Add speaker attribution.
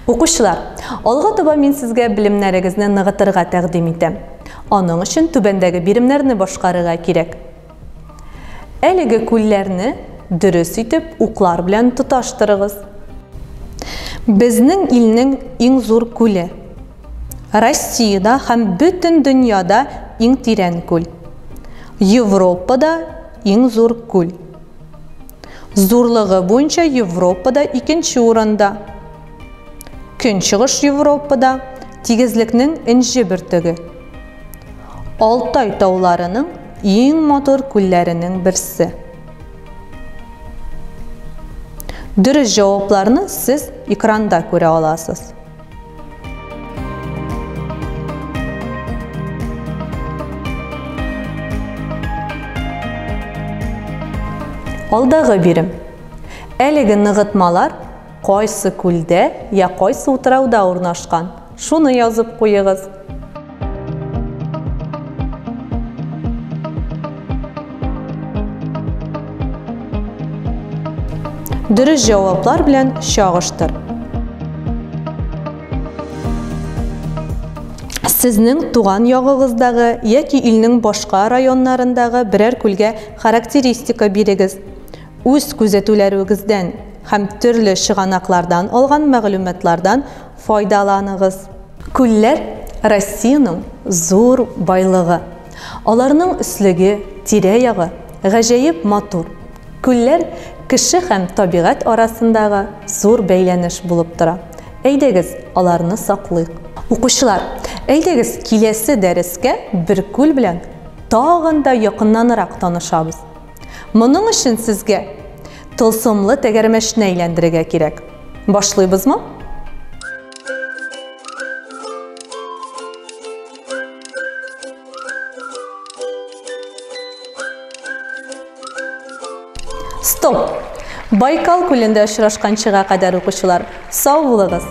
Speaker 1: Укучылар, алга таба мин сезгә белемнәрегезне ныгытырга тәкъдим итәм. Аның өчен түбәндәге биремнәрне башкарырга кирәк. Әлеге күлләрне дөрес итеп уклар белән тоташтырыгыз. Безнең илнең иң зур күле. Россиядә һәм бөтен дөньяда иң тирән күл. Европада иң зур күл. Зурлыгы буенча Европада икенче урында. Көнчыгыш Европада тигезлекнең энҗе бөртеге. Алтай тауларының иң матур күлләренең берсе. Дөрес җавапларны сез экранда күрә аласыз. Алдагы бирем. Әлеге ныгытмалар кайсы күлдә я кайсы утрауда урнашкан? Шуны язып куегыз. Дөрес җаваплар белән чагыштыр. Сезнең туган ягыгыздагы яки илнең башка районнарындагы берәр күлгә характеристика бирегез. Үз күзәтүләрегездән һәм төрле чыганаклардан алган мәгълүматлардан файдаланыгыз. Күлләр Россиянең зур байлыгы. Аларның өслеге, тирә-ягы гаҗәеп матур. Күлләр кеше һәм табигать арасындагы зур бәйләнеш булып тора. Әйдәгез, аларны саклыйк. Укучылар, әйдәгез киләсе дәрескә бер күл белән тагын да якыннанрак танышабыз. Моның өчен сезгә тылсымлы тәгәрмәчне әйләндерергә кирәк. Башлыйбызмы? Стоп! Байкал күлендә очрашканчыга кадәр укучылар, сау булыгыз!